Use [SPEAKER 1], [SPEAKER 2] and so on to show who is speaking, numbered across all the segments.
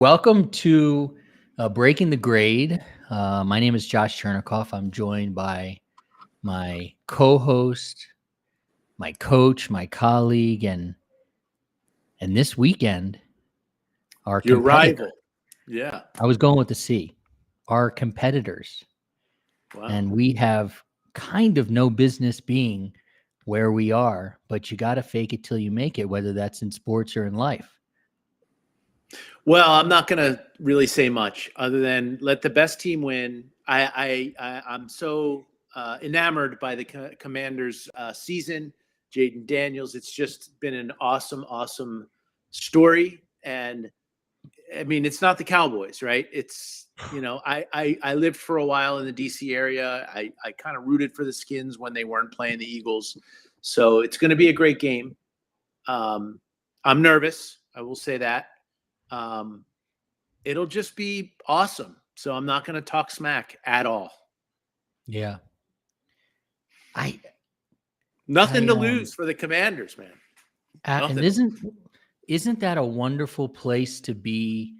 [SPEAKER 1] Welcome to Breaking the Grade. My name is Josh Chernikoff. I'm joined by my co-host, my coach, my colleague, and this weekend, our
[SPEAKER 2] Your
[SPEAKER 1] competitor.
[SPEAKER 2] rival. Yeah.
[SPEAKER 1] I was going with the C. Our competitors.
[SPEAKER 2] Wow.
[SPEAKER 1] And we have kind of no business being where we are, but you got to fake it till you make it, whether that's in sports or in life.
[SPEAKER 2] Well, I'm not going to really say much other than let the best team win. I'm so enamored by the Commanders' season. Jaden Daniels. It's just been an awesome story. And I mean, it's not the Cowboys, right? It's, I lived for a while in the DC area. I kind of rooted for the Skins when they weren't playing the Eagles. So it's going to be a great game. I'm nervous. I will say that. It'll just be awesome. So I'm not going to talk smack at all.
[SPEAKER 1] Yeah.
[SPEAKER 2] Nothing to lose for the Commanders, man.
[SPEAKER 1] And isn't that a wonderful place to be,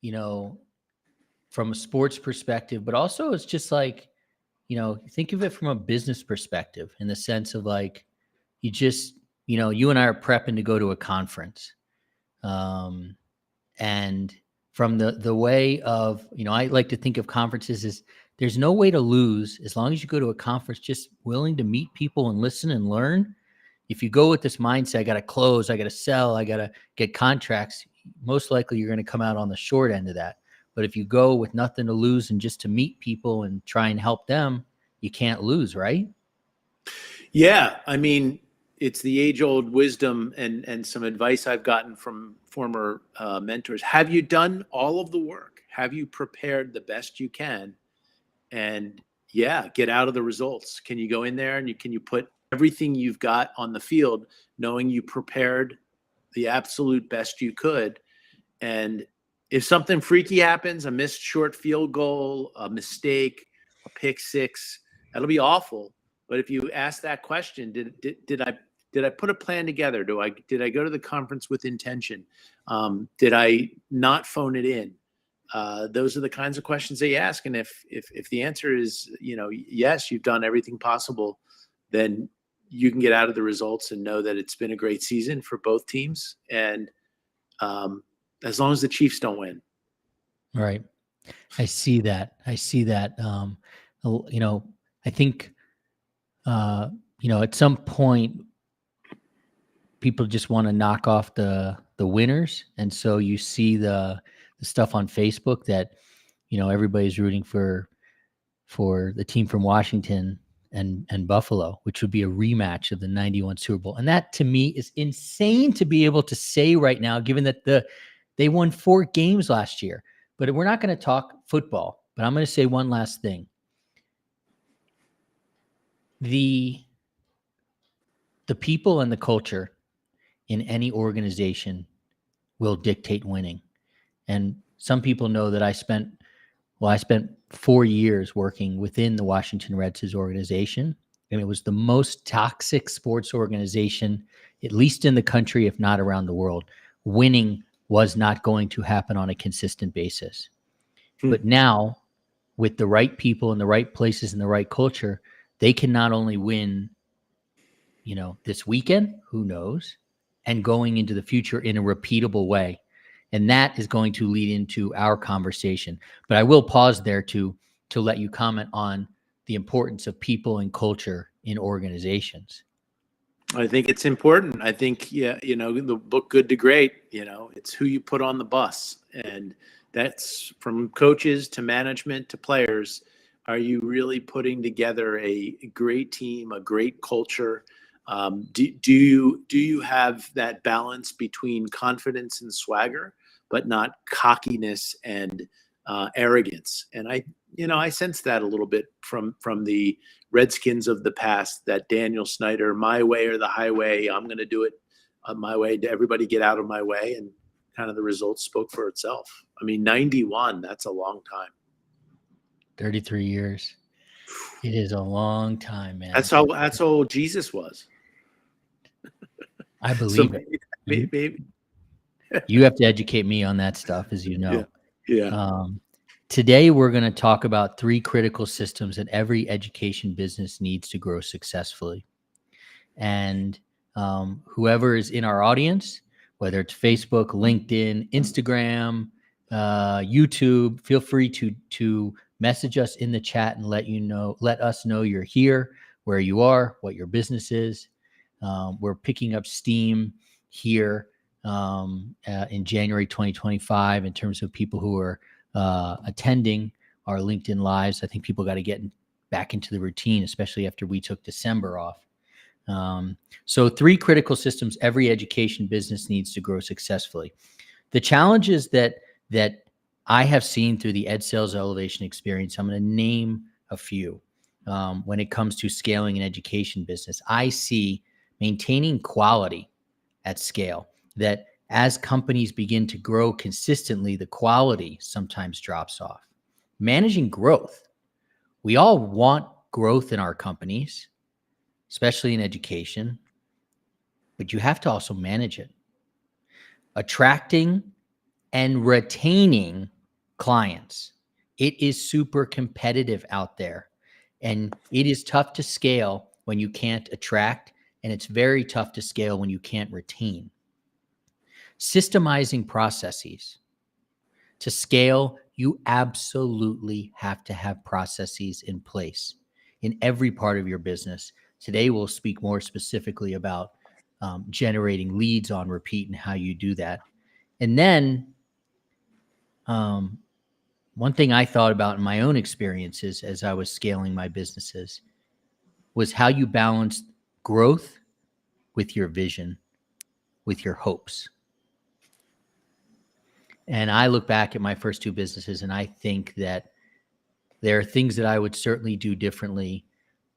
[SPEAKER 1] from a sports perspective, but also it's just like, think of it from a business perspective in the sense of like, you just, you and I are prepping to go to a conference. And from the way of, I like to think of conferences as there's no way to lose as long as you go to a conference, just willing to meet people and listen and learn. If you go with this mindset, I got to close, I got to sell, I got to get contracts, most likely you're going to come out on the short end of that. But if you go with nothing to lose and just to meet people and try and help them, you can't lose, right?
[SPEAKER 2] Yeah. I mean, it's the age-old wisdom and some advice I've gotten from former mentors. Have you done all of the work? Have you prepared the best you can? And yeah, get out of the results. Can you go in there and can you put everything you've got on the field, knowing you prepared the absolute best you could? And if something freaky happens, a missed short field goal, a mistake, a pick six, that'll be awful. But if you ask that question, did I put a plan together? Did I go to the conference with intention? Did I not phone it in? Those are the kinds of questions they ask. And if the answer is, yes, you've done everything possible, then you can get out of the results and know that it's been a great season for both teams. And as long as the Chiefs don't win.
[SPEAKER 1] Right. I see that. I think, at some point people just want to knock off the winners. And so you see the stuff on Facebook that, everybody's rooting for the team from Washington and Buffalo, which would be a rematch of the 91 Super Bowl. And that to me is insane to be able to say right now, given that they won 4 games last year. But we're not going to talk football, but I'm going to say one last thing. The people and the culture in any organization will dictate winning. And some people know that I spent 4 years working within the Washington Redskins organization, and it was the most toxic sports organization, at least in the country, if not around the world. Winning was not going to happen on a consistent basis. But now, with the right people in the right places and the right culture, they can not only win, this weekend, who knows, and going into the future in a repeatable way. And that is going to lead into our conversation. But I will pause there to let you comment on the importance of people and culture in organizations.
[SPEAKER 2] I think it's important. I think, the book Good to Great, it's who you put on the bus. And that's from coaches to management to players. Are you really putting together a great team, a great culture? Do you have that balance between confidence and swagger, but not cockiness and arrogance? And I sense that a little bit from the Redskins of the past, that Daniel Snyder, my way or the highway, I'm going to do it my way, to everybody get out of my way. And kind of the results spoke for itself. I mean, 91, that's a long time.
[SPEAKER 1] 33 years. It is a long time, man.
[SPEAKER 2] That's how old Jesus was.
[SPEAKER 1] I believe
[SPEAKER 2] it. Maybe.
[SPEAKER 1] You have to educate me on that stuff, as you
[SPEAKER 2] Yeah.
[SPEAKER 1] know.
[SPEAKER 2] Yeah.
[SPEAKER 1] Today, we're going to talk about 3 critical systems that every education business needs to grow successfully. And whoever is in our audience, whether it's Facebook, LinkedIn, Instagram, YouTube, feel free to message us in the chat and let us know you're here, where you are, what your business is. We're picking up steam here in January 2025 in terms of people who are attending our LinkedIn Lives. I think people got to get back into the routine, especially after we took December off. So 3 critical systems every education business needs to grow successfully. The challenges that I have seen through the Ed Sales Elevation experience, I'm going to name a few. When it comes to scaling an education business, I see maintaining quality at scale, that as companies begin to grow consistently, the quality sometimes drops off. Managing growth. We all want growth in our companies, especially in education, but you have to also manage it. Attracting and retaining clients. It is super competitive out there, and it is tough to scale when you can't attract, and it's very tough to scale when you can't retain. Systemizing processes. To scale, you absolutely have to have processes in place in every part of your business. Today, we'll speak more specifically about generating leads on repeat and how you do that. And then one thing I thought about in my own experiences as I was scaling my businesses was how you balance growth with your vision, with your hopes. And I look back at my first 2 businesses and I think that there are things that I would certainly do differently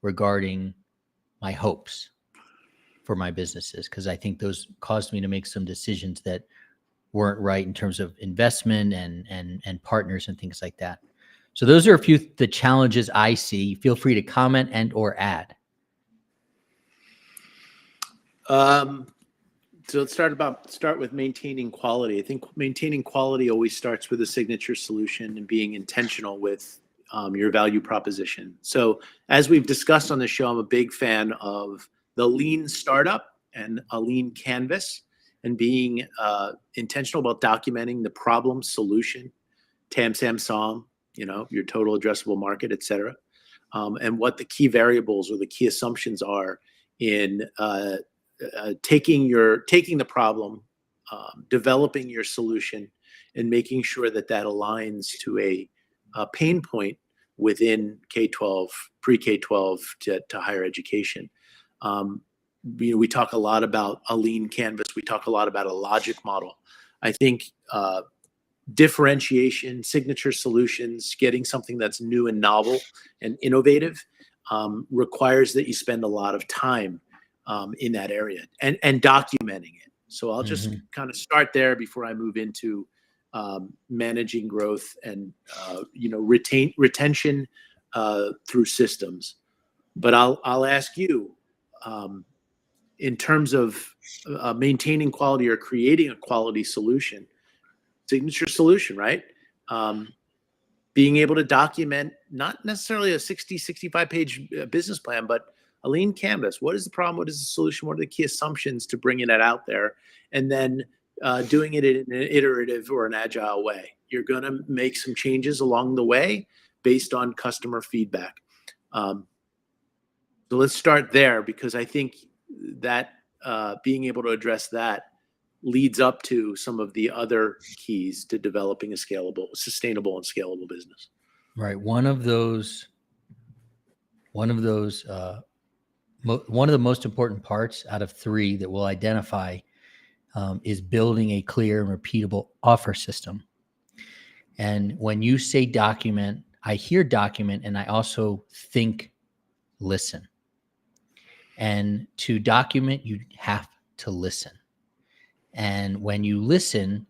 [SPEAKER 1] regarding my hopes for my businesses, because I think those caused me to make some decisions that weren't right in terms of investment and partners and things like that. So those are a few the challenges I see. Feel free to comment and or add.
[SPEAKER 2] So let's start with maintaining quality. I think maintaining quality always starts with a signature solution and being intentional with your value proposition. So as we've discussed on the show, I'm a big fan of the lean startup and a lean canvas, and being intentional about documenting the problem, solution, TAM, SAM, SOM, your total addressable market, et cetera, and what the key variables or the key assumptions are in taking the problem, developing your solution, and making sure that aligns to a pain point within K-12, pre-K-12 to higher education. We talk a lot about a lean canvas. We talk a lot about a logic model. I think differentiation, signature solutions, getting something that's new and novel and innovative requires that you spend a lot of time in that area and documenting it. So I'll just kind of start there before I move into managing growth and retention through systems. But I'll ask you, in terms of maintaining quality or creating a quality solution, signature solution, right? Being able to document not necessarily a 65 page business plan, but a lean canvas. What is the problem? What is the solution? What are the key assumptions to bringing that out there? And then doing it in an iterative or an agile way. You're going to make some changes along the way based on customer feedback. So let's start there, because I think that being able to address that leads up to some of the other keys to developing a sustainable and scalable business.
[SPEAKER 1] Right. One of the most important parts out of 3 that we'll identify is building a clear and repeatable offer system. And when you say document, I hear document, and I also think listen. And to document, you have to listen. And when you listen,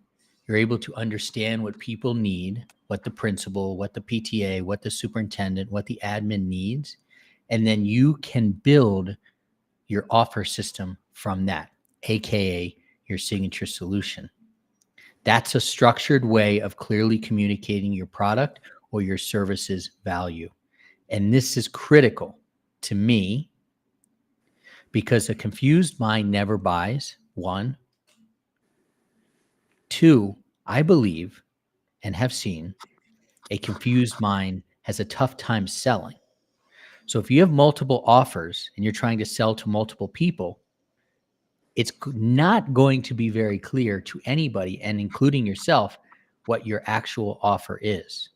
[SPEAKER 1] you're able to understand what people need, what the principal, what the PTA, what the superintendent, what the admin needs. And then you can build your offer system from that, AKA your signature solution. That's a structured way of clearly communicating your product or your service's value. And this is critical to me because a confused mind never buys, one. Two, I believe and have seen a confused mind has a tough time selling. So if you have multiple offers and you're trying to sell to multiple people, it's not going to be very clear to anybody, and including yourself, what your actual offer is.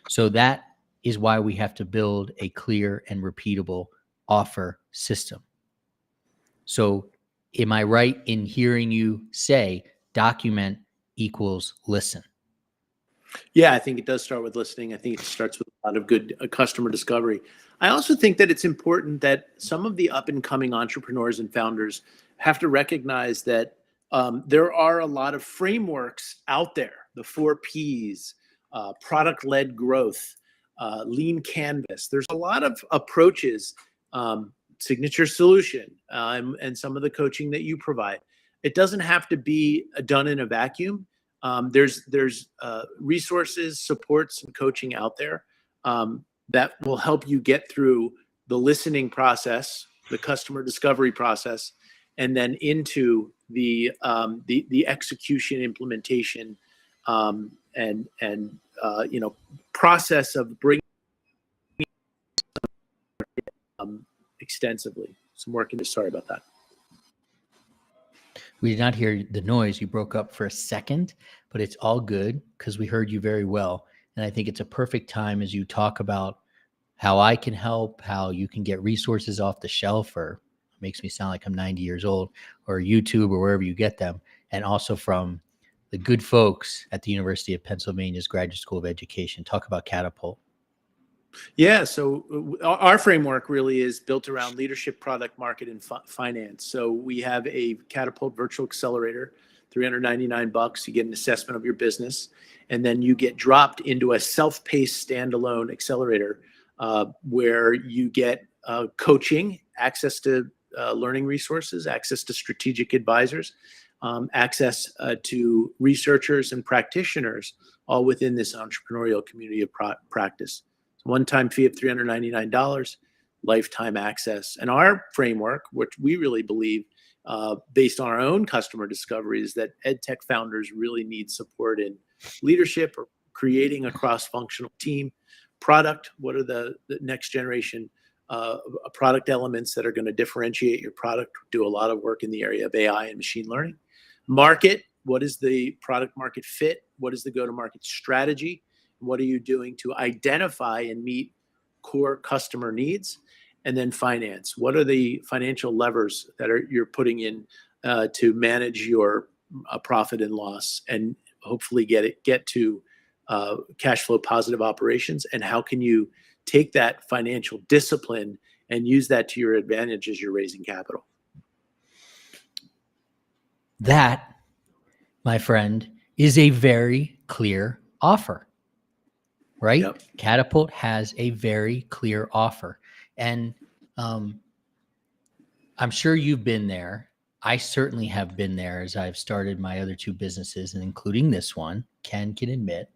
[SPEAKER 1] So that is why we have to build a clear and repeatable offer system. So am I right in hearing you say document equals listen?
[SPEAKER 2] Yeah, I think it does start with listening. I think it starts with a lot of good customer discovery. I also think that it's important that some of the up and coming entrepreneurs and founders have to recognize that there are a lot of frameworks out there, the 4 Ps, product led growth, lean canvas. There's a lot of approaches, signature solution, and some of the coaching that you provide. It doesn't have to be done in a vacuum. There's resources, supports, and coaching out there that will help you get through the listening process, the customer discovery process, and then into the execution, implementation, and process of bringing extensively. Some work into. Sorry about that.
[SPEAKER 1] We did not hear the noise. You broke up for a second, but it's all good because we heard you very well. And I think it's a perfect time as you talk about how I can help, how you can get resources off the shelf, or it makes me sound like I'm 90 years old, or YouTube or wherever you get them. And also from the good folks at the University of Pennsylvania's Graduate School of Education. Talk about Catapult.
[SPEAKER 2] Yeah, so our framework really is built around leadership, product, market, and finance. So we have a Catapult Virtual Accelerator, $399. You get an assessment of your business, and then you get dropped into a self-paced standalone accelerator where you get coaching, access to learning resources, access to strategic advisors, access to researchers and practitioners, all within this entrepreneurial community of practice. One-time fee of $399, lifetime access. And our framework, which we really believe, based on our own customer discovery, is that EdTech founders really need support in leadership or creating a cross-functional team. Product, what are the next generation product elements that are going to differentiate your product? Do a lot of work in the area of AI and machine learning. Market, what is the product market fit? What is the go-to-market strategy? What are you doing to identify and meet core customer needs? And then finance. What are the financial levers that you're putting in to manage your profit and loss, and hopefully get to cash flow positive operations? And how can you take that financial discipline and use that to your advantage as you're raising capital?
[SPEAKER 1] That, my friend, is a very clear offer. Right? Yep. Catapult has a very clear offer. And I'm sure you've been there. I certainly have been there as I've started my other 2 businesses, and including this one. Ken can admit,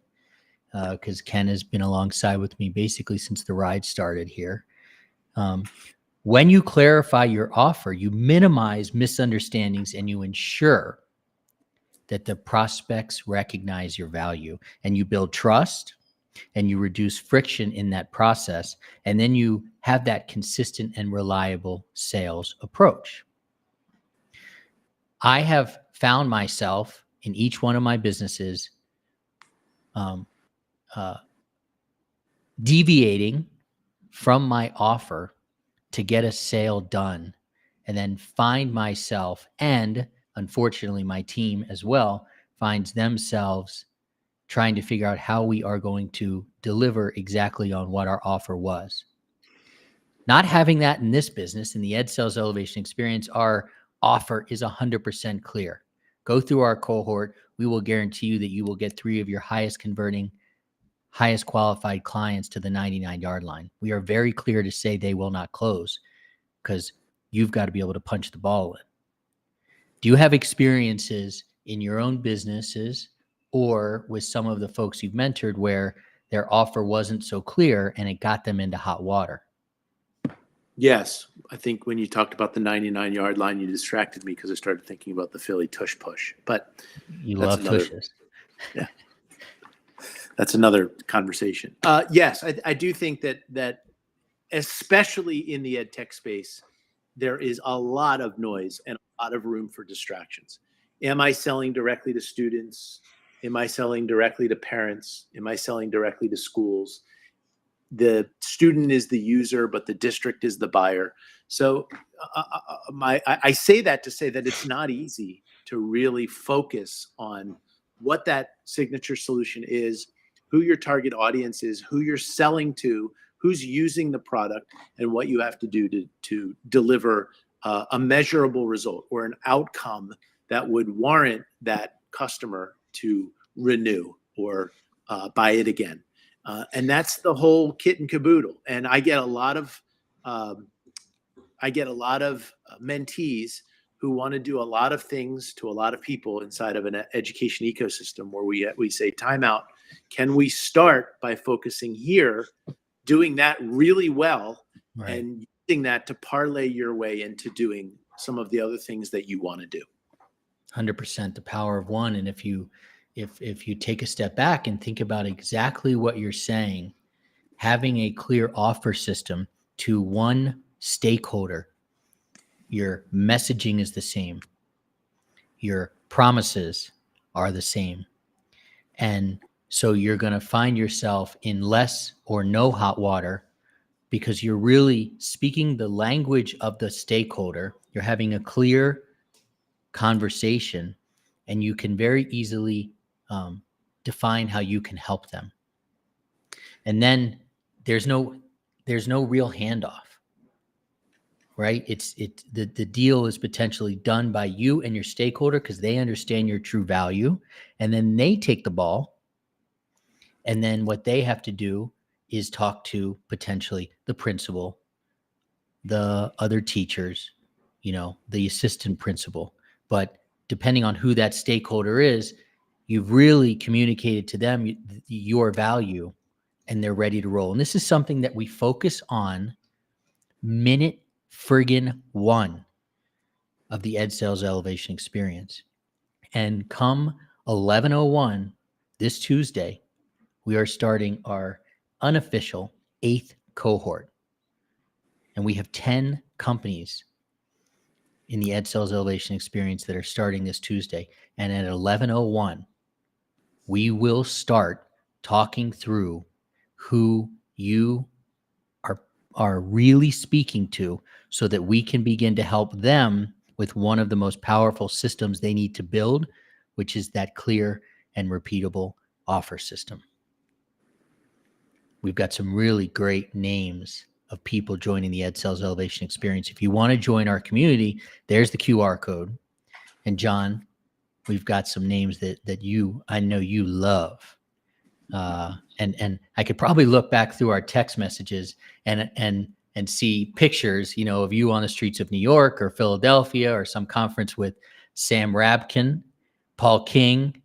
[SPEAKER 1] because Ken has been alongside with me basically since the ride started here. When you clarify your offer, you minimize misunderstandings and you ensure that the prospects recognize your value, and you build trust, and you reduce friction in that process, and then you have that consistent and reliable sales approach. I have found myself in each one of my businesses deviating from my offer to get a sale done, and then find myself, and unfortunately my team as well, finds themselves trying to figure out how we are going to deliver exactly on what our offer was. Not having that in this business, in the Ed Sales Elevation Experience, our offer is 100% clear. Go through our cohort. We will guarantee you that you will get 3 of your highest converting, highest qualified clients to the 99-yard line. We are very clear to say they will not close because you've got to be able to punch the ball in. Do you have experiences in your own businesses or with some of the folks you've mentored where their offer wasn't so clear and it got them into hot water?
[SPEAKER 2] Yes. I think when you talked about the 99-yard line, you distracted me because I started thinking about the Philly tush push. But
[SPEAKER 1] You
[SPEAKER 2] that's
[SPEAKER 1] love
[SPEAKER 2] another,
[SPEAKER 1] tushes.
[SPEAKER 2] yeah, that's another conversation. Yes, I do think that especially in the ed tech space, there is a lot of noise and a lot of room for distractions. Am I selling directly to students? Am I selling directly to parents? Am I selling directly to schools? The student is the user, but the district is the buyer. So I say that to say that it's not easy to really focus on what that signature solution is, who your target audience is, who you're selling to, who's using the product, and what you have to do to deliver a measurable result or an outcome that would warrant that customer to renew or buy it again. And that's the whole kit and caboodle. And I get a lot of mentees who want to do a lot of things to a lot of people inside of an education ecosystem where we say, time out. Can we start by focusing here, doing that really well,
[SPEAKER 1] Right.
[SPEAKER 2] and using that to parlay your way into doing some of the other things that you want to do?
[SPEAKER 1] 100%, the power of one. And if you take a step back and think about exactly what you're saying, having a clear offer system to one stakeholder, your messaging is the same, your promises are the same, and so you're going to find yourself in less or no hot water because you're really speaking the language of the stakeholder. You're having a clear conversation, and you can very easily define how you can help them. And then there's no real handoff, right? The deal is potentially done by you and your stakeholder because they understand your true value, and then they take the ball, and then what they have to do is talk to potentially the principal, the other teachers, the assistant principal. But depending on who that stakeholder is, you've really communicated to them your value, and they're ready to roll. And this is something that we focus on minute friggin' one of the Ed Sales Elevation Experience. And come 11:01 this Tuesday, we are starting our unofficial 8th cohort. And we have 10 companies in the Ed Sales Elevation Experience that are starting this Tuesday. And at 11:01, we will start talking through who you are really speaking to so that we can begin to help them with one of the most powerful systems they need to build, which is that clear and repeatable offer system. We've got some really great names of people joining the Ed Sales Elevation Experience. If you want to join our community, there's the QR code. And John, we've got some names that I know you love. And I could probably look back through our text messages and see pictures, of you on the streets of New York or Philadelphia or some conference with Sam Rabkin, Paul King,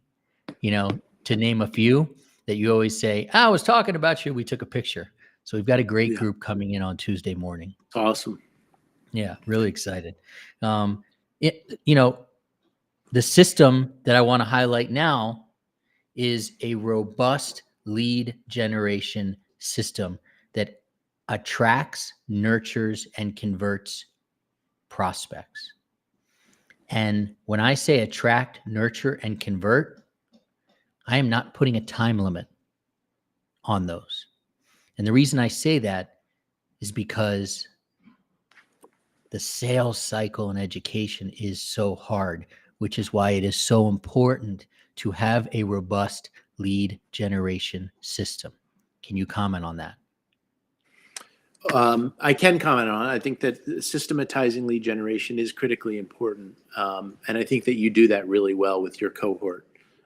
[SPEAKER 1] to name a few that you always say, I was talking about you. We took a picture. So we've got a great group coming in on Tuesday morning.
[SPEAKER 2] Awesome.
[SPEAKER 1] Yeah, really excited. The system that I want to highlight now is a robust lead generation system that attracts, nurtures, and converts prospects. And when I say attract, nurture, and convert, I am not putting a time limit on those. And the reason I say that is because the sales cycle in education is so hard, which is why it is so important to have a robust lead generation system. Can you comment on that?
[SPEAKER 2] I can comment on it. I think that systematizing lead generation is critically important. And I think that you do that really well with your cohort.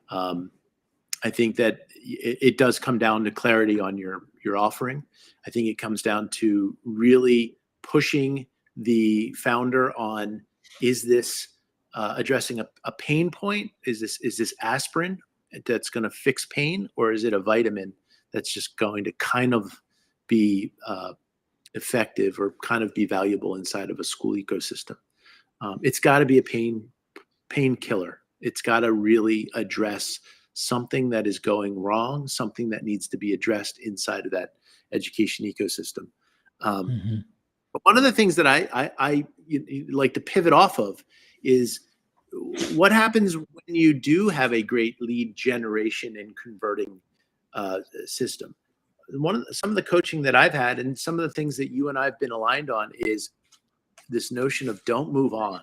[SPEAKER 2] I think that it does come down to clarity on your offering. I think it comes down to really pushing the founder on, is this addressing a pain point? Is this aspirin that's going to fix pain, or is it a vitamin that's just going to kind of be effective or kind of be valuable inside of a school ecosystem? It's got to be a painkiller. It's got to really address something that is going wrong, something that needs to be addressed inside of that education ecosystem. But one of the things that I like to pivot off of is what happens when you do have a great lead generation and converting system. Some of the coaching that I've had and some of the things that you and I've been aligned on is this notion of don't move on.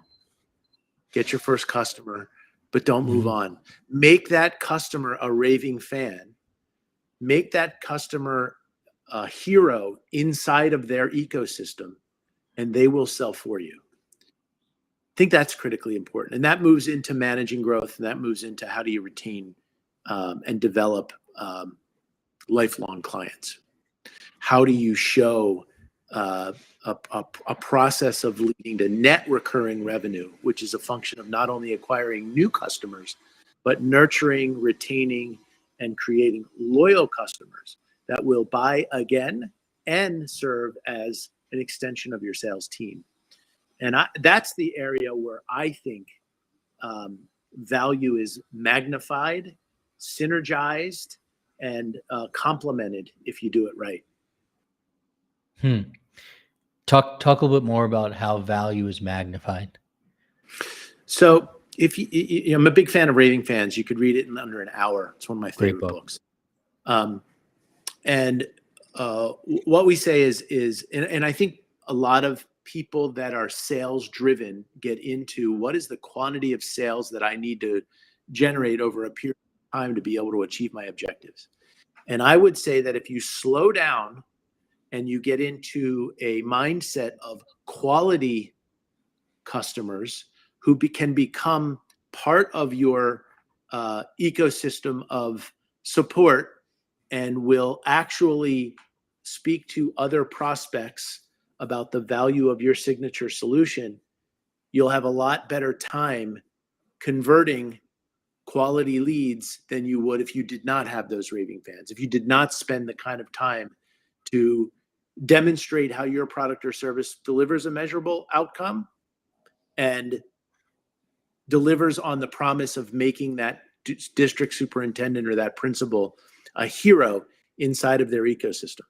[SPEAKER 2] Get your first customer, but don't move on. Make that customer a raving fan. Make that customer a hero inside of their ecosystem, and they will sell for you. I think that's critically important. And that moves into managing growth, and that moves into how do you retain and develop lifelong clients? How do you show a process of leading to net recurring revenue, which is a function of not only acquiring new customers, but nurturing, retaining, and creating loyal customers that will buy again and serve as an extension of your sales team. And that's the area where I think value is magnified, synergized, and complemented if you do it right.
[SPEAKER 1] Talk a little bit more about how value is magnified.
[SPEAKER 2] So if I'm a big fan of Raving Fans. You could read it in under an hour. It's one of my favorite books. And what we say is, and I think a lot of people that are sales driven get into what is the quantity of sales that I need to generate over a period of time to be able to achieve my objectives. And I would say that if you slow down and you get into a mindset of quality customers who can become part of your ecosystem of support and will actually speak to other prospects about the value of your signature solution, you'll have a lot better time converting quality leads than you would if you did not have those raving fans. If you did not spend the kind of time to demonstrate how your product or service delivers a measurable outcome and delivers on the promise of making that district superintendent or that principal a hero inside of their ecosystem.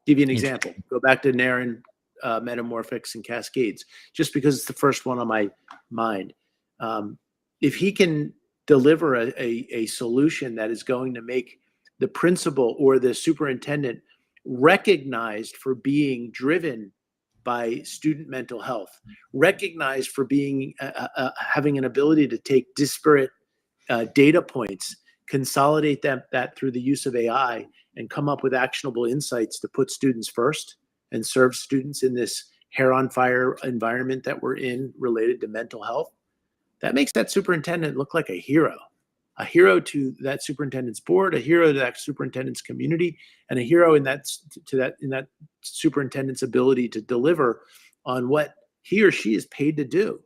[SPEAKER 2] Give you an example. Go back to Naren, Metamorphics, and Cascades, just because it's the first one on my mind. If he can deliver a solution that is going to make the principal or the superintendent recognized for being driven by student mental health, recognized for being having an ability to take disparate data points, consolidate that through the use of AI, and come up with actionable insights to put students first and serve students in this hair on fire environment that we're in related to mental health, that makes that superintendent look like a hero to that superintendent's board, a hero to that superintendent's community, and a hero in that superintendent's ability to deliver on what he or she is paid to do.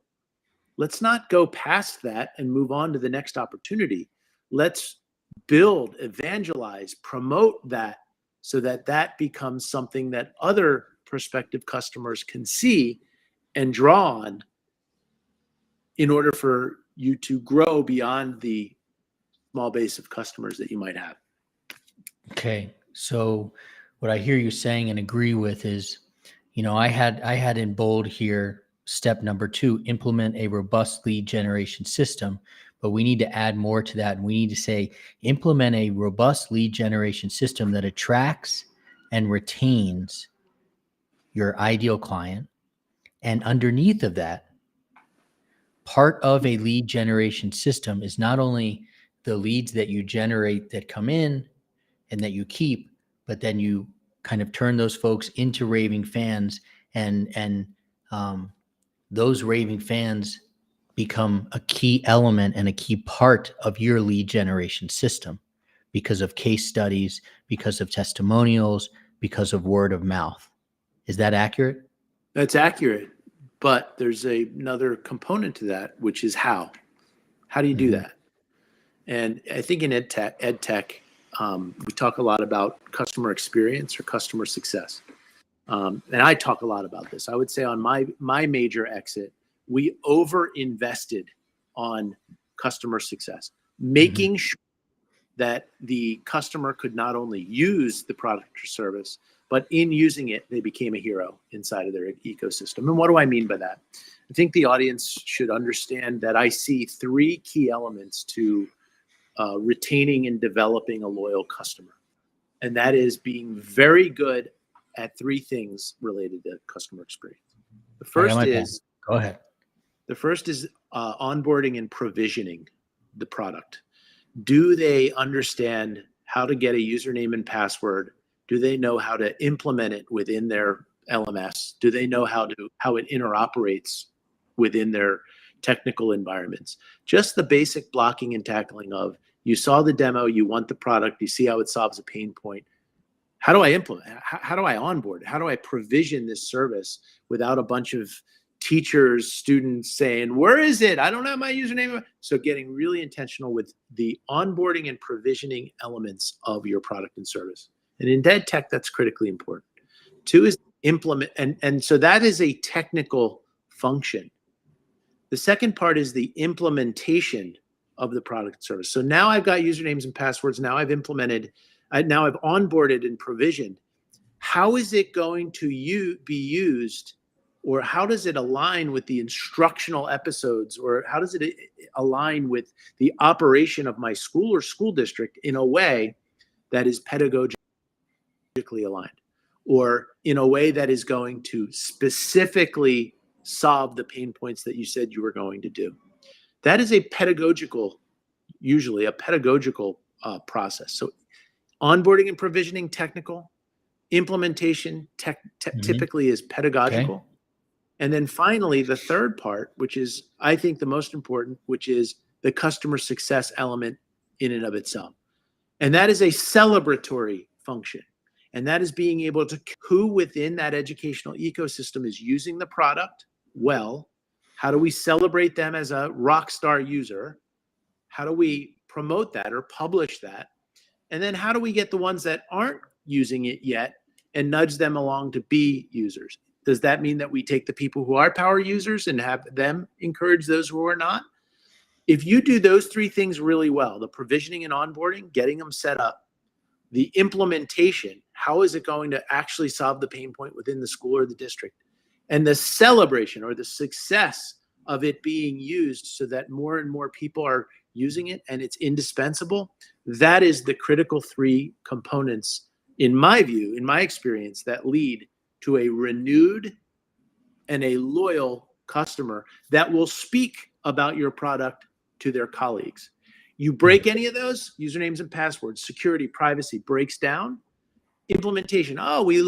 [SPEAKER 2] Let's not go past that and move on to the next opportunity. Let's build, evangelize, promote that so that that becomes something that other prospective customers can see and draw on in order for you to grow beyond the small base of customers that you might have.
[SPEAKER 1] Okay. So what I hear you saying and agree with is, I had in bold here, step number 2, implement a robust lead generation system, but we need to add more to that. And we need to say, implement a robust lead generation system that attracts and retains your ideal client. And underneath of that, part of a lead generation system is not only the leads that you generate that come in and that you keep, but then you kind of turn those folks into raving fans, and those raving fans become a key element and a key part of your lead generation system because of case studies, because of testimonials, because of word of mouth. Is that accurate?
[SPEAKER 2] That's accurate. But there's another component to that, which is how. How do you do that? And I think in ed tech, we talk a lot about customer experience or customer success. And I talk a lot about this. I would say on my major exit, we over invested on customer success, making sure that the customer could not only use the product or service, but in using it, they became a hero inside of their ecosystem. And what do I mean by that? I think the audience should understand that I see three key elements to retaining and developing a loyal customer. And that is being very good at three things related to customer experience. The first is,
[SPEAKER 1] go ahead.
[SPEAKER 2] The first is onboarding and provisioning the product. Do they understand how to get a username and password? Do they know how to implement it within their LMS? Do they know how it interoperates within their technical environments? Just the basic blocking and tackling of, you saw the demo, you want the product, you see how it solves a pain point. How do I implement? How do I onboard? How do I provision this service without a bunch of teachers, students saying, where is it? I don't have my username. So getting really intentional with the onboarding and provisioning elements of your product and service. And in ed tech, that's critically important. Two is implement. And so that is a technical function. The second part is the implementation of the product and service. So now I've got usernames and passwords. Now I've implemented, now I've onboarded and provisioned. How is it going to be used, or how does it align with the instructional episodes, or how does it align with the operation of my school or school district in a way that is pedagogically aligned, or in a way that is going to specifically solve the pain points that you said you were going to do? That is usually a pedagogical process. So onboarding and provisioning, technical. Implementation, typically is pedagogical. Okay. And then finally, the third part, which is, I think, the most important, which is the customer success element in and of itself. And that is a celebratory function. And that is being able to, who within that educational ecosystem is using the product well. How do we celebrate them as a rock star user? How do we promote that or publish that? And then how do we get the ones that aren't using it yet and nudge them along to be users? Does that mean that we take the people who are power users and have them encourage those who are not? If you do those three things really well, the provisioning and onboarding, getting them set up, the implementation, how is it going to actually solve the pain point within the school or the district, and the celebration or the success of it being used so that more and more people are using it and it's indispensable, that is the critical three components, in my view, in my experience, that lead to a renewed and a loyal customer that will speak about your product to their colleagues. You break any of those, usernames and passwords, security, privacy breaks down. Implementation, we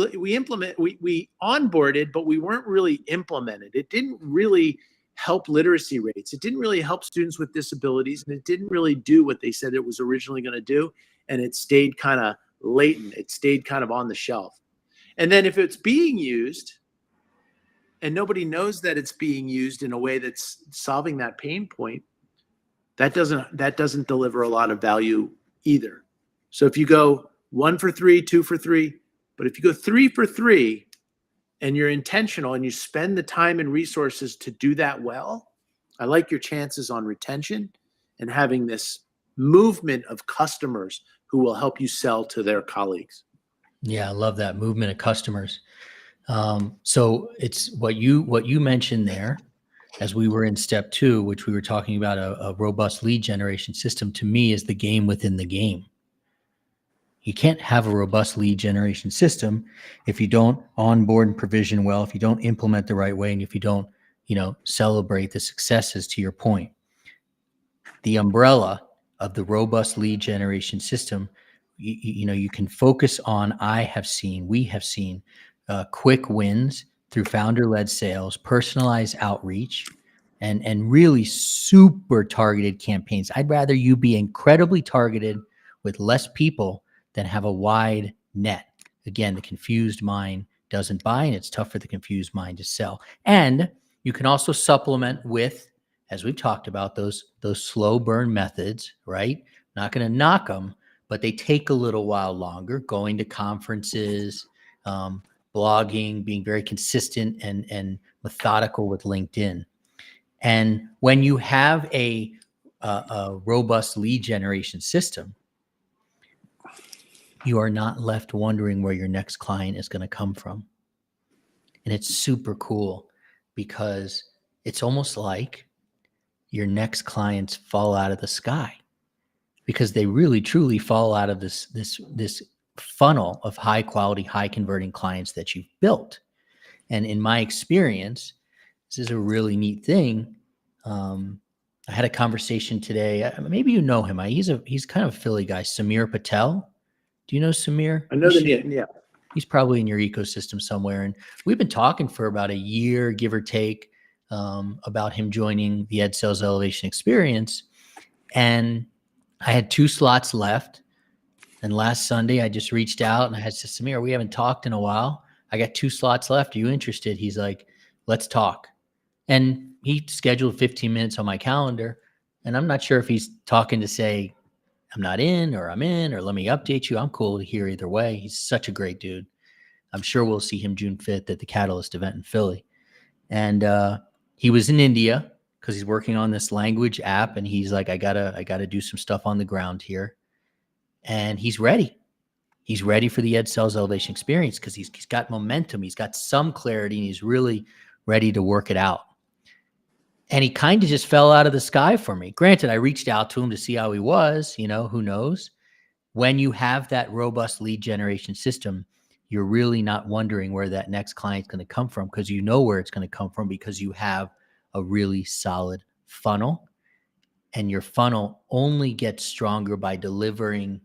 [SPEAKER 2] onboarded, but we weren't really implemented. It didn't really help literacy rates. It didn't really help students with disabilities, and it didn't really do what they said it was originally going to do. And it stayed kind of latent. It stayed kind of on the shelf. And then if it's being used and nobody knows that it's being used in a way that's solving that pain point, that doesn't deliver a lot of value either. So if you go 1 for 3, 2 for 3, but if you go 3 for 3 and you're intentional and you spend the time and resources to do that well, I like your chances on retention and having this movement of customers who will help you sell to their colleagues.
[SPEAKER 1] Yeah, I love that movement of customers. So it's what you mentioned there, as we were in step 2, which we were talking about a robust lead generation system, to me is the game within the game. You can't have a robust lead generation system if you don't onboard and provision well, if you don't implement the right way, and if you don't, celebrate the successes. To your point, the umbrella of the robust lead generation system, you can focus on, we have seen quick wins through founder-led sales, personalized outreach, and really super targeted campaigns. I'd rather you be incredibly targeted with less people than have a wide net. Again, the confused mind doesn't buy, and it's tough for the confused mind to sell. And You can also supplement with, as we've talked about, those slow burn methods, right? Not going to knock them, but they take a little while longer. Going to conferences, blogging, being very consistent and methodical with LinkedIn. And when you have a robust lead generation system, you are not left wondering where your next client is going to come from. And it's super cool because it's almost like your next clients fall out of the sky, because they really truly fall out of this funnel of high quality, high converting clients that you've built. And in my experience, this is a really neat thing. I had a conversation today. Maybe you know him. He's kind of a Philly guy, Samir Patel. Do you know Samir?
[SPEAKER 2] I know the name. Yeah.
[SPEAKER 1] He's probably in your ecosystem somewhere. And we've been talking for about a year, give or take, about him joining the Ed Sales Elevation Experience. And I had 2 slots left. And last Sunday, I just reached out and I said, Samir, we haven't talked in a while. I got 2 slots left. Are you interested? He's like, let's talk. And he scheduled 15 minutes on my calendar. And I'm not sure if he's talking to say, I'm not in, or I'm in, or let me update you. I'm cool to hear either way. He's such a great dude. I'm sure we'll see him June 5th at the Catalyst event in Philly. And he was in India because he's working on this language app. And he's like, I gotta do some stuff on the ground here. And he's ready. He's ready for the Ed Sales Elevation Experience because he's got momentum. He's got some clarity and he's really ready to work it out. And he kind of just fell out of the sky for me. Granted, I reached out to him to see how he was, who knows? When you have that robust lead generation system, you're really not wondering where that next client's going to come from, because you know where it's going to come from because you have a really solid funnel. And your funnel only gets stronger by delivering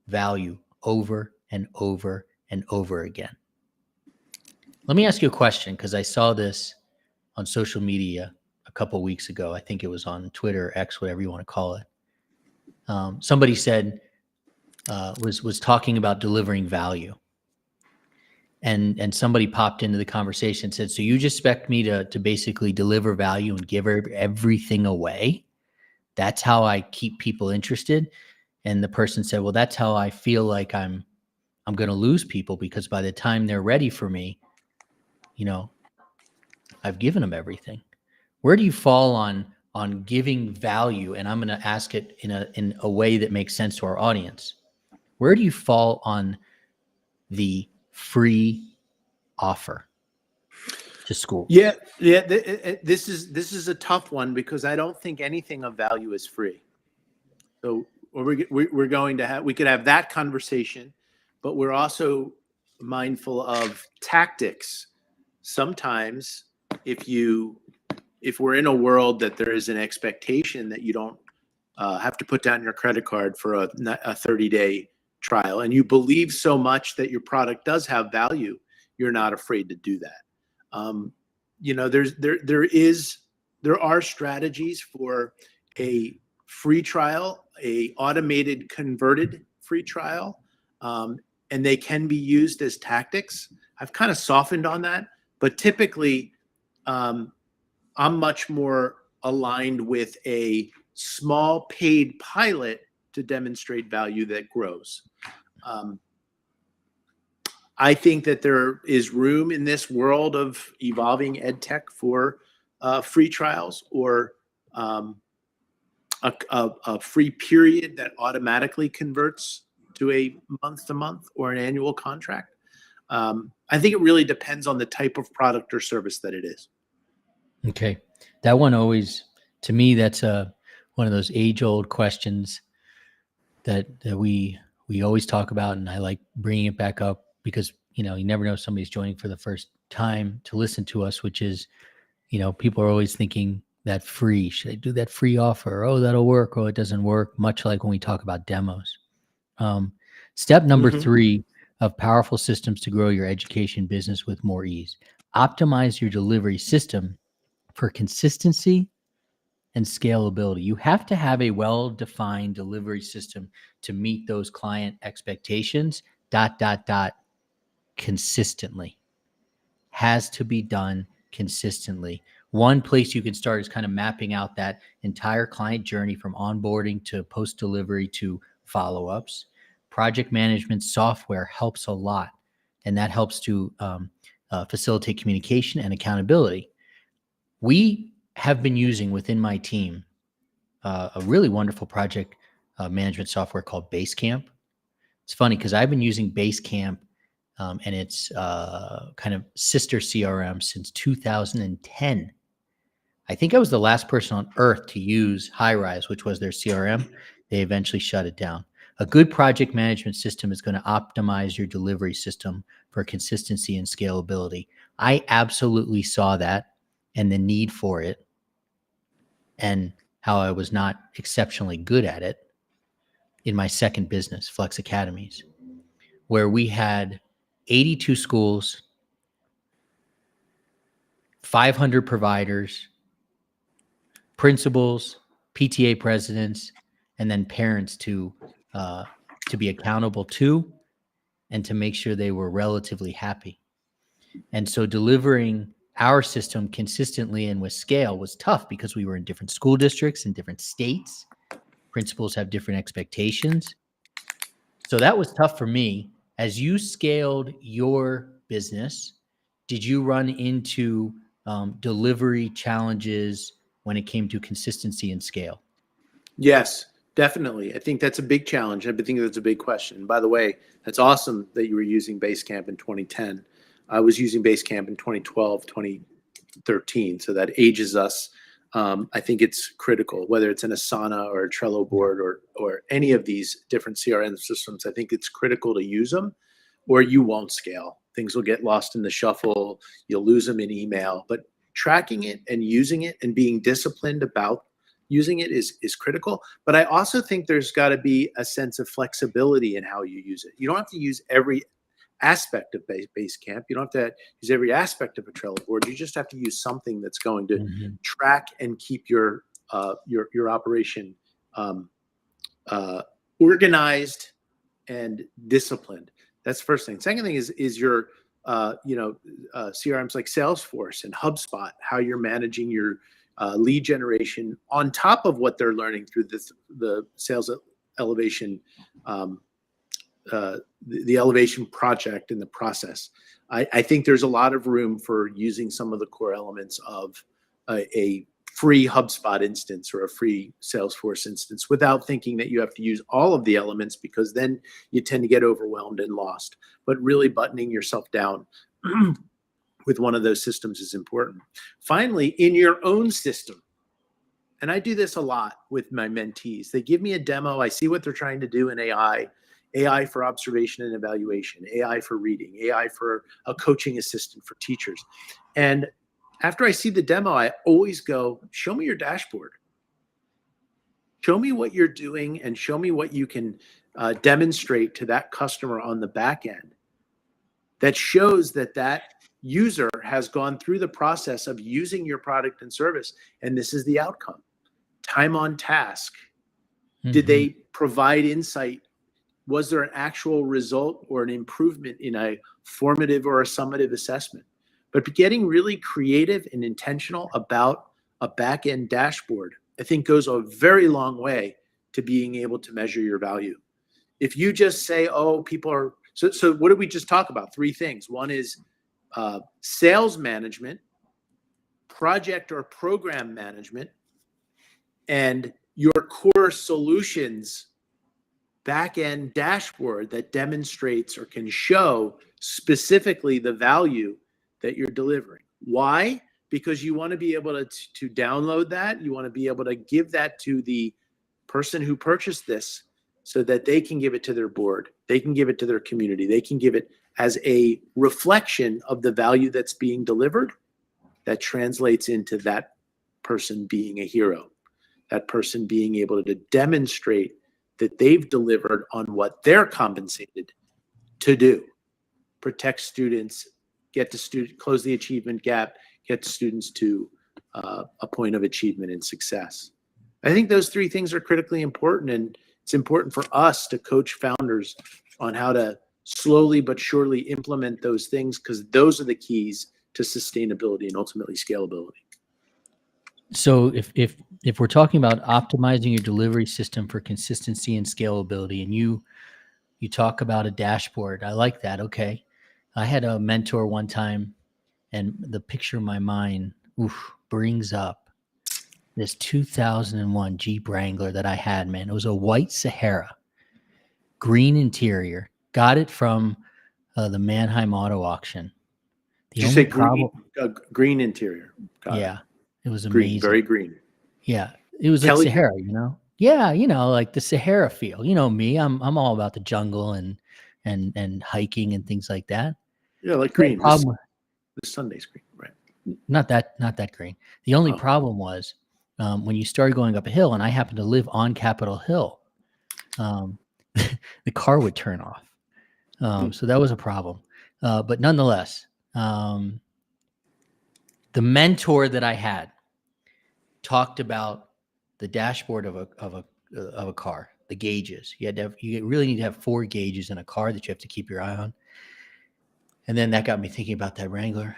[SPEAKER 1] value over and over and over again. Let me ask you a question, because I saw this on social media a couple of weeks ago. I think it was on Twitter, X, whatever you want to call it. Somebody said, was talking about delivering value. And somebody popped into the conversation and said, so you just expect me to basically deliver value and give everything away? That's how I keep people interested? And the person said, well, that's how I feel like I'm going to lose people, because by the time they're ready for me, I've given them everything. Where do you fall on giving value? And I'm going to ask it in a way that makes sense to our audience. Where do you fall on the free offer to school?
[SPEAKER 2] Yeah. This is a tough one, because I don't think anything of value is free. So we're going to have, we could have that conversation, but we're also mindful of tactics. Sometimes if we're in a world that there is an expectation that you don't have to put down your credit card for a 30-day trial, and you believe so much that your product does have value, you're not afraid to do that. There are strategies for a free trial, a automated converted free trial, and they can be used as tactics. I've kind of softened on that, but typically I'm much more aligned with a small paid pilot to demonstrate value that grows. I think that there is room in this world of evolving ed tech for free trials, or a free period that automatically converts to a month-to-month or an annual contract. I think it really depends on the type of product or service that it is.
[SPEAKER 1] Okay. That one always, to me, that's one of those age-old questions that we always talk about, and I like bringing it back up because, you never know if somebody's joining for the first time to listen to us, which is, people are always thinking that free, should I do that free offer? Oh, that'll work. Oh, it doesn't work. Much like when we talk about demos. Step number 3 of powerful systems to grow your education business with more ease: optimize your delivery system for consistency and scalability. You have to have a well-defined delivery system to meet those client expectations, ... consistently. Has to be done consistently. One place you can start is kind of mapping out that entire client journey from onboarding to post-delivery to follow-ups. Project management software helps a lot, and that helps to facilitate communication and accountability. We have been using within my team a really wonderful project management software called Basecamp. It's funny because I've been using Basecamp and its kind of sister CRM since 2010. I think I was the last person on earth to use Highrise, which was their CRM. They eventually shut it down. A good project management system is going to optimize your delivery system for consistency and scalability. I absolutely saw that and the need for it and how I was not exceptionally good at it in my second business, Flex Academies, where we had 82 schools, 500 providers, principals, PTA presidents, and then parents to be accountable to and to make sure they were relatively happy. And so delivering our system consistently and with scale was tough because we were in different school districts in different states. Principals have different expectations. So that was tough for me. As you scaled your business, did you run into delivery challenges when it came to consistency and scale?
[SPEAKER 2] Yes, definitely. I think that's a big challenge. I think that's a big question. By the way, that's awesome that you were using Basecamp in 2010. I was using Basecamp in 2012, 2013. So that ages us. I think it's critical, whether it's an Asana or a Trello board or any of these different CRM systems. I think it's critical to use them or you won't scale. Things will get lost in the shuffle. You'll lose them in email. But tracking it and using it and being disciplined about using it is critical. But I also think there's got to be a sense of flexibility in how you use it. You don't have to use every aspect of Basecamp. You don't have to use every aspect of a Trello board. You just have to use something that's going to track and keep your operation organized and disciplined. That's the first thing. Second thing is your CRMs like Salesforce and HubSpot, how you're managing your lead generation on top of what they're learning through the sales elevation, the elevation project and the process. I think there's a lot of room for using some of the core elements of a free HubSpot instance or a free Salesforce instance without thinking that you have to use all of the elements, because then you tend to get overwhelmed and lost. But really buttoning yourself down with one of those systems is important. Finally, in your own system, and I do this a lot with my mentees, they give me a demo, I see what they're trying to do in AI for observation and evaluation, AI for reading, AI for a coaching assistant for teachers. And after I see the demo, I always go, show me your dashboard. Show me what you're doing and show me what you can demonstrate to that customer on the back end that shows that that user has gone through the process of using your product and service, and this is the outcome. Time on task. Did they provide insight? Was there an actual result or an improvement in a formative or a summative assessment? But getting really creative and intentional about a back-end dashboard, I think, goes a very long way to being able to measure your value. If you just say, oh, people are, so what did we just talk about? Three things. One is sales management, project or program management, and your core solutions back-end dashboard that demonstrates or can show specifically the value that you're delivering. Why? Because you want to be able to download that. You want to be able to give that to the person who purchased this so that they can give it to their board. They can give it to their community. They can give it as a reflection of the value that's being delivered that translates into that person being a hero, that person being able to demonstrate that they've delivered on what they're compensated to do. Protect students, close the achievement gap, get students to a point of achievement and success. I think those three things are critically important, and it's important for us to coach founders on how to slowly but surely implement those things, because those are the keys to sustainability and ultimately scalability.
[SPEAKER 1] So if we're talking about optimizing your delivery system for consistency and scalability, and you talk about a dashboard, I like that. Okay, I had a mentor one time, and the picture in my mind brings up this 2001 Jeep Wrangler that I had. Man, it was a white Sahara, green interior. Got it from the Mannheim Auto Auction. The
[SPEAKER 2] Did you say
[SPEAKER 1] only
[SPEAKER 2] green?
[SPEAKER 1] problem,
[SPEAKER 2] Green interior. Got it.
[SPEAKER 1] yeah, it was
[SPEAKER 2] Green,
[SPEAKER 1] amazing.
[SPEAKER 2] very green.
[SPEAKER 1] Yeah, it was like
[SPEAKER 2] Kelly green.
[SPEAKER 1] Sahara. Yeah, like the Sahara feel. You know me, I'm all about the jungle and hiking and things like that.
[SPEAKER 2] Yeah, like
[SPEAKER 1] The only
[SPEAKER 2] green.
[SPEAKER 1] problem,
[SPEAKER 2] The Sunday's green, right?
[SPEAKER 1] not that green. The only
[SPEAKER 2] Oh.
[SPEAKER 1] problem was when you started going up a hill, and I happened to live on Capitol Hill, um, the car would turn off. So that was a problem. But nonetheless, the mentor that I had talked about the dashboard of a car, the gauges. You really need to have 4 gauges in a car that you have to keep your eye on. And then that got me thinking about that Wrangler.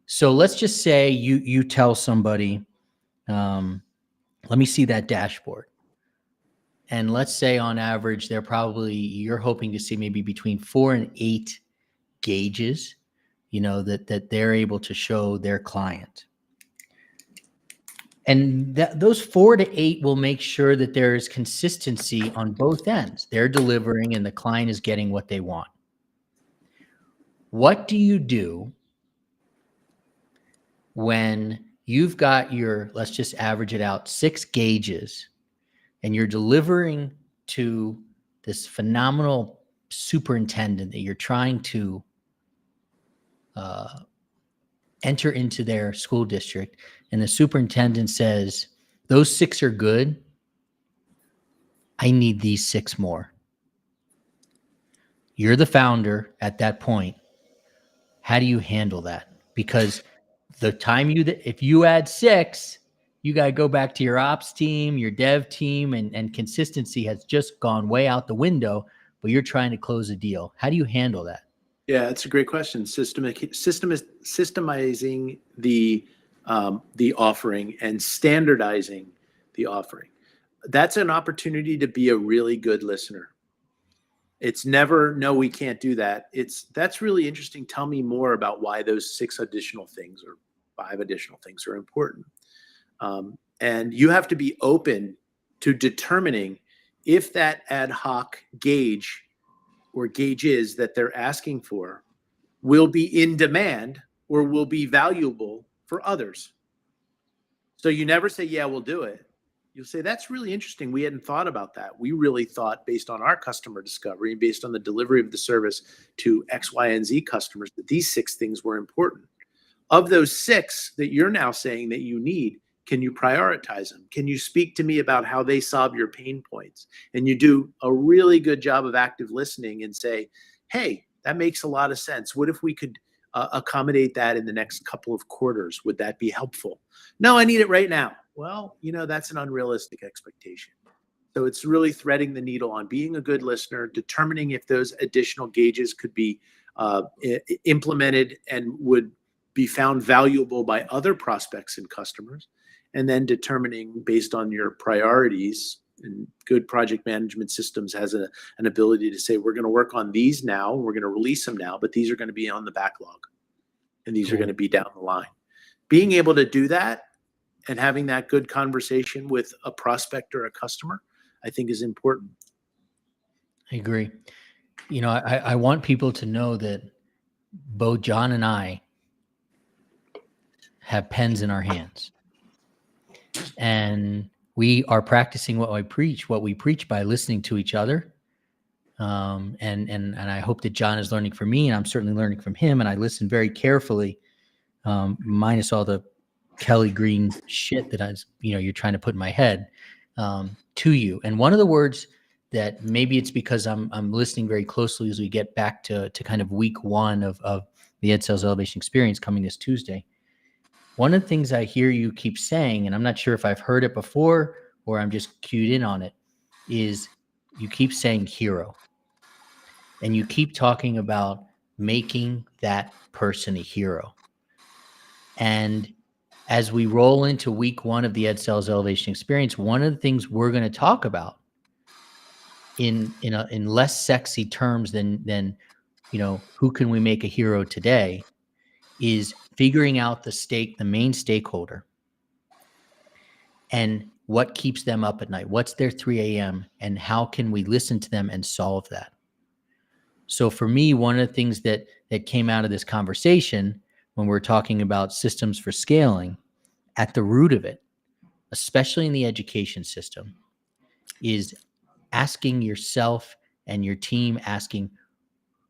[SPEAKER 1] So let's just say you tell somebody, let me see that dashboard. And let's say on average, you're hoping to see maybe between 4 and 8 gauges, that they're able to show their client. And those 4 to 8 will make sure that there's consistency on both ends. They're delivering and the client is getting what they want. What do you do when you've got let's just average it out, 6 gauges, and you're delivering to this phenomenal superintendent that you're trying to enter into their school district, and the superintendent says, those 6 are good. I need these 6 more. You're the founder at that point. How do you handle that? Because if you add 6, you got to go back to your ops team, your dev team, and consistency has just gone way out the window, but you're trying to close a deal. How do you handle that?
[SPEAKER 2] Yeah, it's a great question. Systemizing the offering and standardizing the offering. That's an opportunity to be a really good listener. It's never, no, we can't do that. That's really interesting. Tell me more about why those 6 additional things or 5 additional things are important. And you have to be open to determining if that ad hoc gauge or gauges that they're asking for will be in demand or will be valuable for others. So you never say, yeah, we'll do it. You'll say, that's really interesting. We hadn't thought about that. We really thought, based on our customer discovery and based on the delivery of the service to X, Y, and Z customers, that these 6 things were important. Of those 6 that you're now saying that you need, can you prioritize them? Can you speak to me about how they solve your pain points? And you do a really good job of active listening and say, hey, that makes a lot of sense. What if we could accommodate that in the next couple of quarters? Would that be helpful? No, I need it right now. Well, that's an unrealistic expectation. So it's really threading the needle on being a good listener, determining if those additional gauges could be implemented and would be found valuable by other prospects and customers, and then determining based on your priorities. And good project management systems has an ability to say, we're going to work on these now, we're going to release them now, but these are going to be on the backlog and these are going to be down the line. Being able to do that and having that good conversation with a prospect or a customer, I think is important.
[SPEAKER 1] I agree. I want people to know that both John and I have pens in our hands, and we are practicing what we preach by listening to each other. And I hope that John is learning from me, and I'm certainly learning from him. And I listen very carefully, minus all the Kelly Green shit that you're trying to put in my head, to you. And one of the words that maybe it's because I'm listening very closely as we get back to kind of week 1 of the Ed Sales Elevation Experience coming this Tuesday. One of the things I hear you keep saying, and I'm not sure if I've heard it before or I'm just cued in on it, is you keep saying hero. And you keep talking about making that person a hero. And as we roll into week 1 of the Ed Sales Elevation Experience, one of the things we're going to talk about in less sexy terms than who can we make a hero today, is figuring out the main stakeholder, and what keeps them up at night. What's their 3 a.m. and how can we listen to them and solve that? So for me, one of the things that came out of this conversation when we're talking about systems for scaling, at the root of it, especially in the education system, is asking yourself and your team, asking,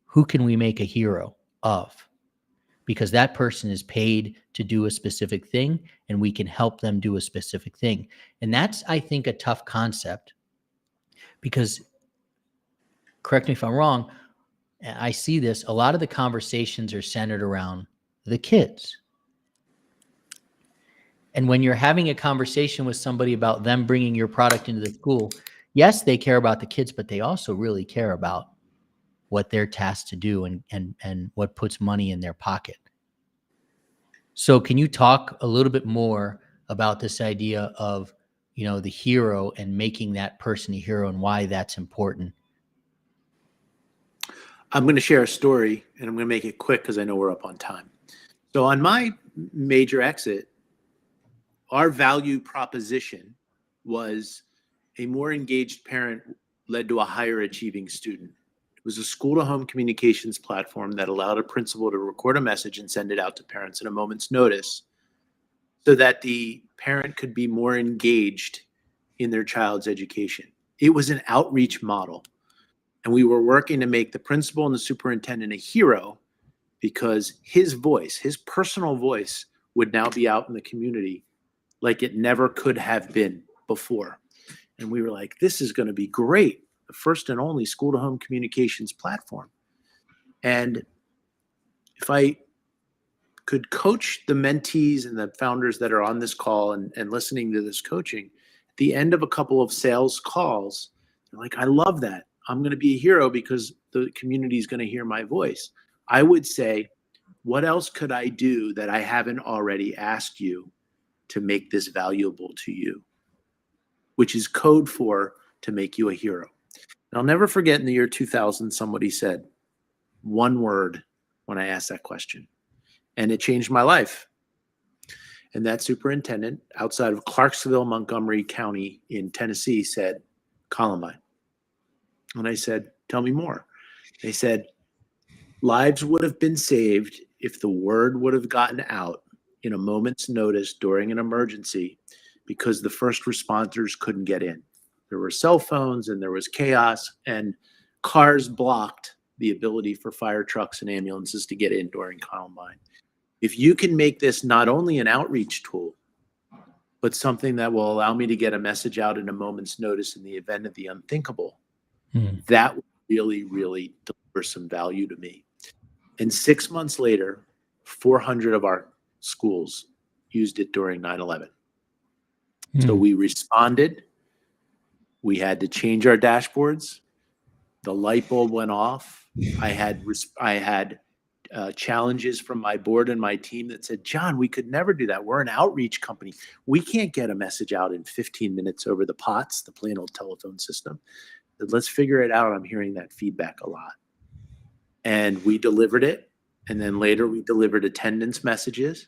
[SPEAKER 1] who can we make a hero of? Because that person is paid to do a specific thing and we can help them do a specific thing. And that's, I think, a tough concept, because, correct me if I'm wrong, I see this, a lot of the conversations are centered around the kids. And when you're having a conversation with somebody about them bringing your product into the school, yes, they care about the kids, but they also really care about what they're tasked to do and what puts money in their pocket. So can you talk a little bit more about this idea of, the hero and making that person a hero and why that's important?
[SPEAKER 2] I'm going to share a story, and I'm going to make it quick because I know we're up on time. So on my major exit, our value proposition was a more engaged parent led to a higher achieving student. It was a school-to-home communications platform that allowed a principal to record a message and send it out to parents at a moment's notice so that the parent could be more engaged in their child's education. It was an outreach model. And we were working to make the principal and the superintendent a hero because his voice, his personal voice, would now be out in the community like it never could have been before. And we were like, this is going to be great. The first and only school-to-home communications platform. And if I could coach the mentees and the founders that are on this call and listening to this coaching, at the end of a couple of sales calls, they're like, I love that. I'm going to be a hero because the community is going to hear my voice. I would say, what else could I do that I haven't already asked you to make this valuable to you? Which is code for to make you a hero. And I'll never forget, in the year 2000, somebody said one word when I asked that question, and it changed my life. And that superintendent outside of Clarksville, Montgomery County in Tennessee said, Columbine. And I said, tell me more. They said, lives would have been saved if the word would have gotten out in a moment's notice during an emergency, because the first responders couldn't get in. There were cell phones and there was chaos, and cars blocked the ability for fire trucks and ambulances to get in during Columbine. If you can make this not only an outreach tool, but something that will allow me to get a message out in a moment's notice in the event of the unthinkable, that would really, really deliver some value to me. And 6 months later, 400 of our schools used it during 9/11. So we responded. We had to change our dashboards. The light bulb went off. I had challenges from my board and my team that said, John, we could never do that. We're an outreach company. We can't get a message out in 15 minutes over the POTS, the plain old telephone system. Let's figure it out. I'm hearing that feedback a lot. And we delivered it. And then later we delivered attendance messages,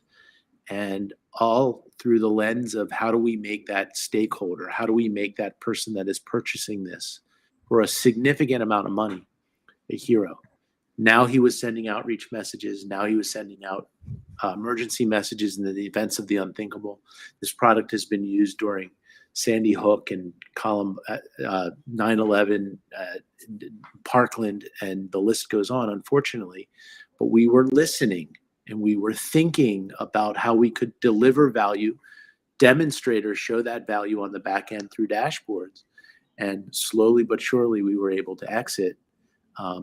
[SPEAKER 2] and all through the lens of how do we make that stakeholder, how do we make that person that is purchasing this for a significant amount of money a hero. Now he was sending outreach messages. Now he was sending out emergency messages in the events of the unthinkable. This product has been used during Sandy Hook and 9/11, Parkland, and the list goes on, unfortunately. But we were listening and we were thinking about how we could deliver value, demonstrators show that value on the back end through dashboards. And slowly but surely we were able to exit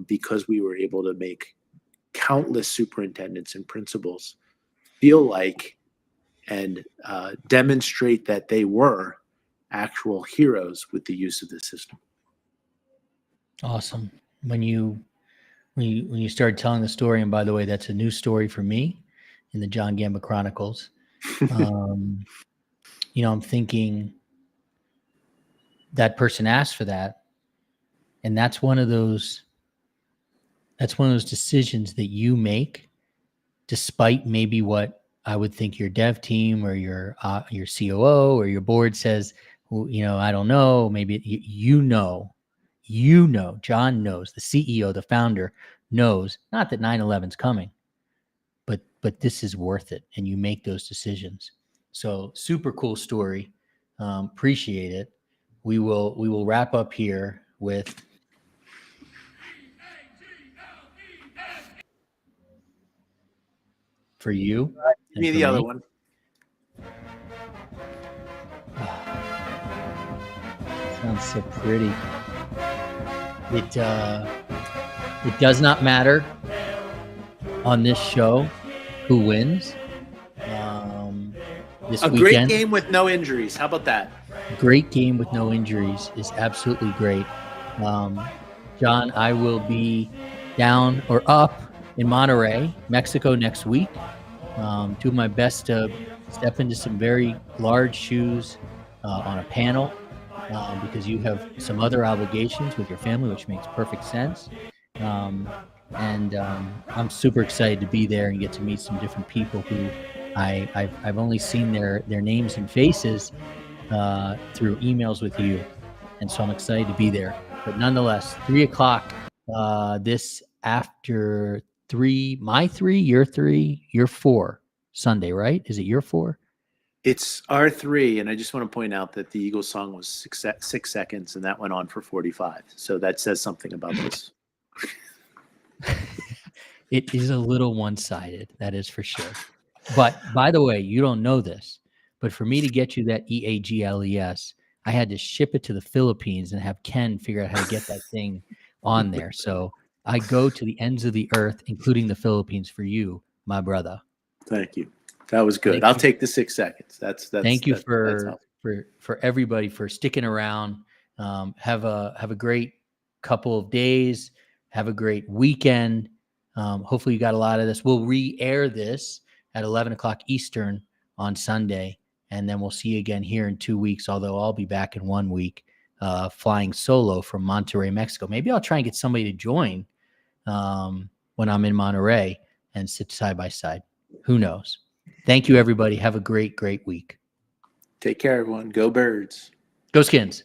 [SPEAKER 2] because we were able to make countless superintendents and principals feel like and demonstrate that they were actual heroes with the use of the system.
[SPEAKER 1] Awesome. When you started telling the story, and by the way, that's a new story for me in the John Gamba Chronicles. I'm thinking that person asked for that, and that's one of those decisions that you make, despite maybe what I would think your dev team or your COO or your board says. Well, I don't know. Maybe John knows, the CEO, the founder knows, not that 9/11's coming, but this is worth it, and you make those decisions. So super cool story. Appreciate it. We will wrap up here with for you.
[SPEAKER 2] Give me the other one.
[SPEAKER 1] Sounds so pretty. It does not matter on this show who wins. This weekend,
[SPEAKER 2] great game with no injuries. How about that?
[SPEAKER 1] Great game with no injuries is absolutely great. John, I will be down or up in Monterrey, Mexico next week. Do my best to step into some very large shoes on a panel because you have some other obligations with your family, which makes perfect sense. And I'm super excited to be there and get to meet some different people who I've only seen their names and faces through emails with you, and so I'm excited to be there. But nonetheless, 3:00 this after 3, my 3, your 3, your 4 Sunday, right? Is it your 4?
[SPEAKER 2] It's R3, and I just want to point out that the Eagles song was 6 seconds, and that went on for 45. So that says something about this.
[SPEAKER 1] It is a little one-sided, that is for sure. But by the way, you don't know this, but for me to get you that EAGLES, I had to ship it to the Philippines and have Ken figure out how to get that thing on there. So I go to the ends of the earth, including the Philippines, for you, my brother.
[SPEAKER 2] Thank you. That was good. I'll take the 6 seconds.
[SPEAKER 1] Thank you for everybody for sticking around. Have a great couple of days. Have a great weekend. Hopefully you got a lot of this. We'll re-air this at 11:00 Eastern on Sunday, and then we'll see you again here in 2 weeks, although I'll be back in 1 week flying solo from Monterrey, Mexico. Maybe I'll try and get somebody to join when I'm in Monterrey and sit side by side. Who knows? Thank you, everybody. Have a great, great week.
[SPEAKER 2] Take care, everyone. Go Birds.
[SPEAKER 1] Go Skins.